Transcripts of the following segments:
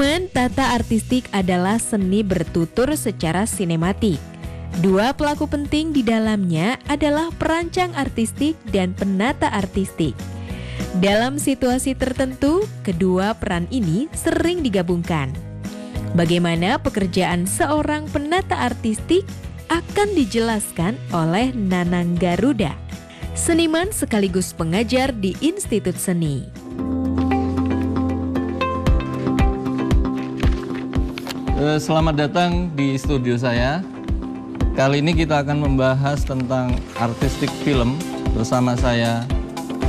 Seniman tata artistik adalah seni bertutur secara sinematik. Dua pelaku penting di dalamnya adalah perancang artistik dan penata artistik. Dalam situasi tertentu, kedua peran ini sering digabungkan. Bagaimana pekerjaan seorang penata artistik akan dijelaskan oleh Nanang Garuda, seniman sekaligus pengajar di Institut Seni. Selamat datang di studio saya. Kali ini kita akan membahas tentang artistik film bersama saya,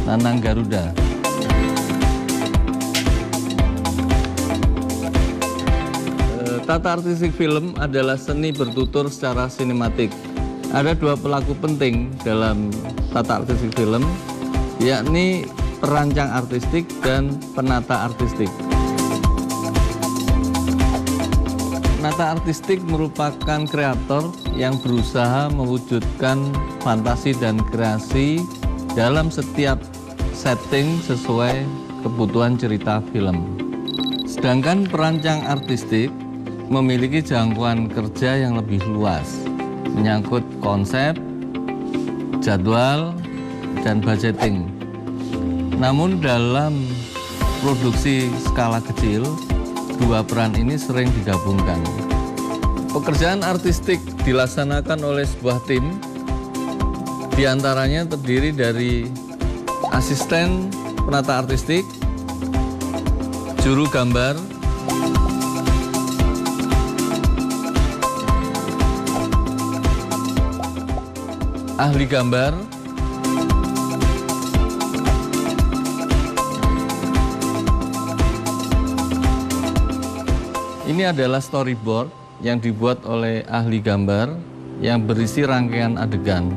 Nanang Garuda. Tata artistik film adalah seni bertutur secara sinematik. Ada dua pelaku penting dalam tata artistik film, yakni perancang artistik dan penata artistik. Penata artistik merupakan kreator yang berusaha mewujudkan fantasi dan kreasi dalam setiap setting sesuai kebutuhan cerita film. Sedangkan perancang artistik memiliki jangkauan kerja yang lebih luas, menyangkut konsep, jadwal, dan budgeting. Namun dalam produksi skala kecil, dua peran ini sering digabungkan. Pekerjaan artistik dilaksanakan oleh sebuah tim, diantaranya terdiri dari asisten penata artistik, juru gambar, ahli gambar, ini adalah storyboard yang dibuat oleh ahli gambar yang berisi rangkaian adegan.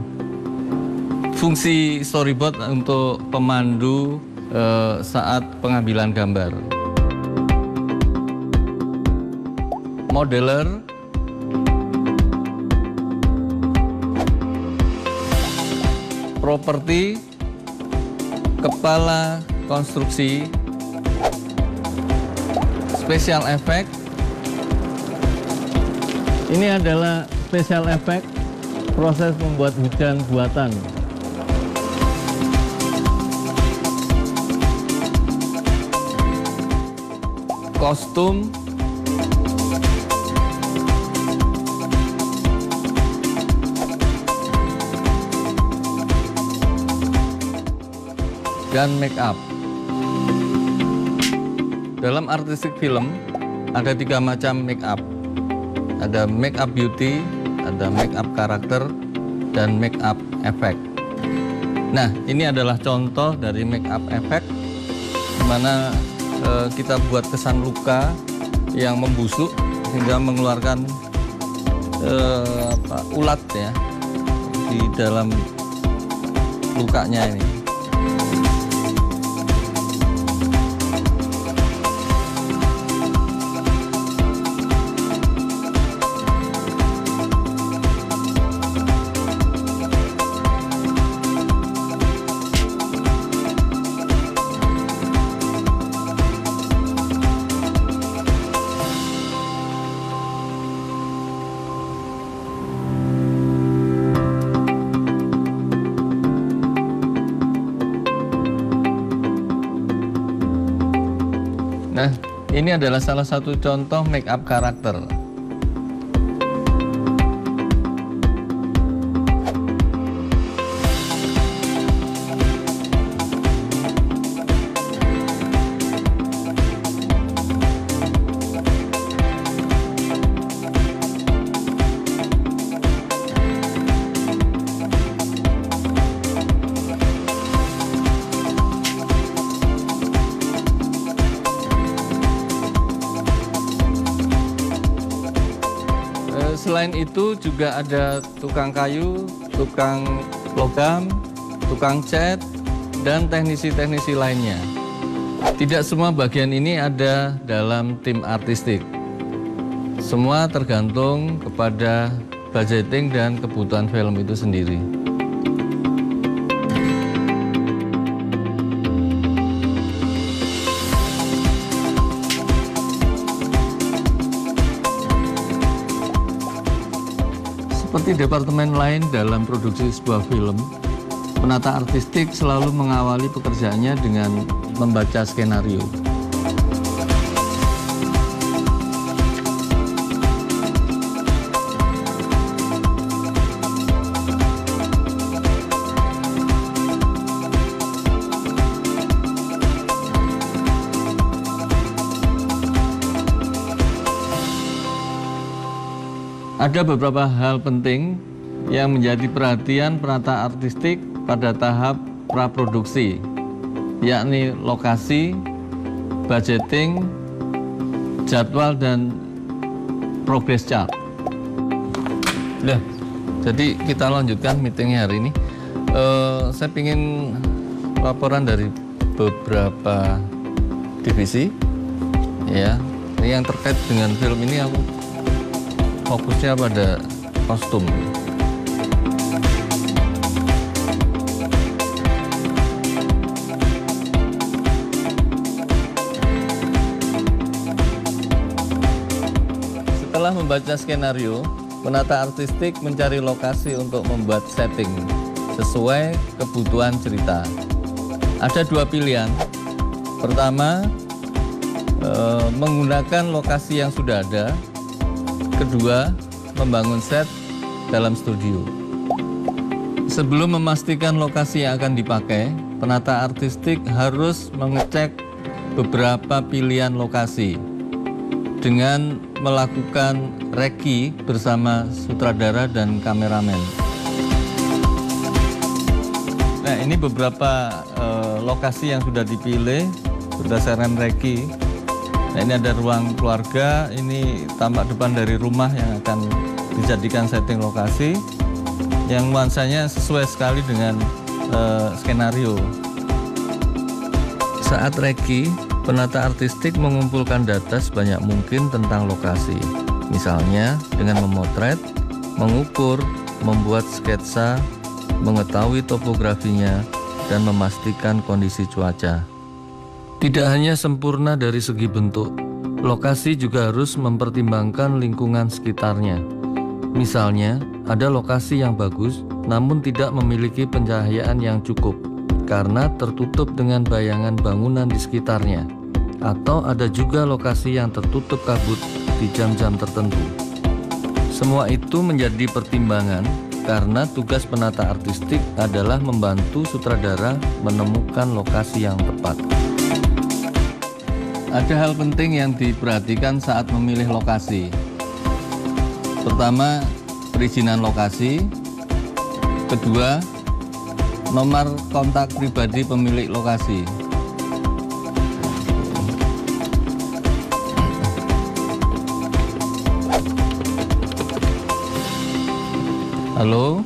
Fungsi storyboard untuk pemandu saat pengambilan gambar. Modeler, properti, kepala konstruksi, special effect. Ini adalah special effect, proses membuat hujan buatan. Kostum, dan make up. Dalam artistik film ada 3 macam make up. Ada make up beauty, ada make up karakter, dan make up effect. Nah, ini adalah contoh dari make up effect, di mana kita buat kesan luka yang membusuk sehingga mengeluarkan ulat ya di dalam lukanya ini. Nah, ini adalah salah satu contoh make up karakter. Selain itu juga ada tukang kayu, tukang logam, tukang cat, dan teknisi-teknisi lainnya. Tidak semua bagian ini ada dalam tim artistik. Semua tergantung kepada budgeting dan kebutuhan film itu sendiri. Seperti departemen lain dalam produksi sebuah film, penata artistik selalu mengawali pekerjaannya dengan membaca skenario. Ada beberapa hal penting yang menjadi perhatian penata artistik pada tahap praproduksi, yakni lokasi, budgeting, jadwal, dan progress chart. Nah, jadi kita lanjutkan meetingnya hari ini. Saya ingin laporan dari beberapa divisi, ya. Ini yang terkait dengan film ini aku fokusnya pada kostum. Setelah membaca skenario, penata artistik mencari lokasi untuk membuat setting sesuai kebutuhan cerita. Ada dua pilihan. Pertama, menggunakan lokasi yang sudah ada. Kedua, membangun set dalam studio. Sebelum memastikan lokasi yang akan dipakai, penata artistik harus mengecek beberapa pilihan lokasi dengan melakukan reki bersama sutradara dan kameramen. Nah, ini beberapa lokasi yang sudah dipilih berdasarkan reki. Nah, ini ada ruang keluarga, ini tampak depan dari rumah yang akan dijadikan setting lokasi, yang nuansanya sesuai sekali dengan skenario. Saat reki, penata artistik mengumpulkan data sebanyak mungkin tentang lokasi. Misalnya dengan memotret, mengukur, membuat sketsa, mengetahui topografinya, dan memastikan kondisi cuaca. Tidak hanya sempurna dari segi bentuk, lokasi juga harus mempertimbangkan lingkungan sekitarnya. Misalnya, ada lokasi yang bagus namun tidak memiliki pencahayaan yang cukup karena tertutup dengan bayangan bangunan di sekitarnya. Atau ada juga lokasi yang tertutup kabut di jam-jam tertentu. Semua itu menjadi pertimbangan karena tugas penata artistik adalah membantu sutradara menemukan lokasi yang tepat. Ada hal penting yang diperhatikan saat memilih lokasi. Pertama, perizinan lokasi. Kedua, nomor kontak pribadi pemilik lokasi. Halo?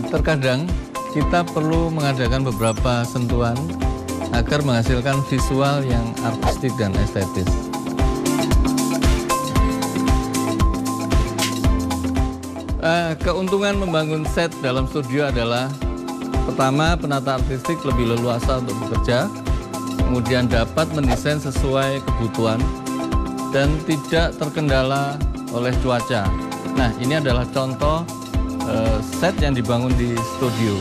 Terkadang kita perlu mengadakan beberapa sentuhan agar menghasilkan visual yang artistik dan estetis. Keuntungan membangun set dalam studio adalah pertama, penata artistik lebih leluasa untuk bekerja, kemudian dapat mendesain sesuai kebutuhan dan tidak terkendala oleh cuaca. Nah, ini adalah contoh set yang dibangun di studio.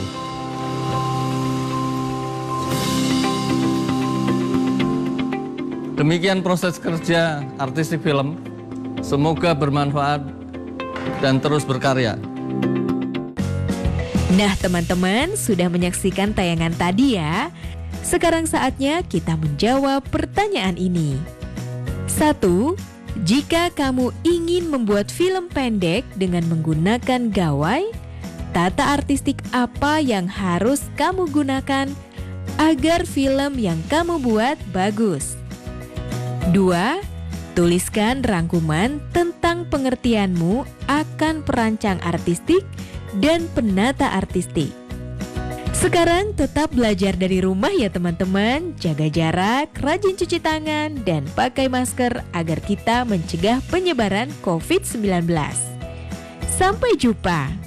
Demikian proses kerja artistik film. Semoga bermanfaat dan terus berkarya. Nah, teman-teman sudah menyaksikan tayangan tadi ya. Sekarang saatnya kita menjawab pertanyaan ini. 1. Jika kamu ingin membuat film pendek dengan menggunakan gawai, tata artistik apa yang harus kamu gunakan agar film yang kamu buat bagus? 2. Tuliskan rangkuman tentang pengertianmu akan perancang artistik dan penata artistik. Sekarang tetap belajar dari rumah ya teman-teman. Jaga jarak, rajin cuci tangan, dan pakai masker agar kita mencegah penyebaran COVID-19. Sampai jumpa.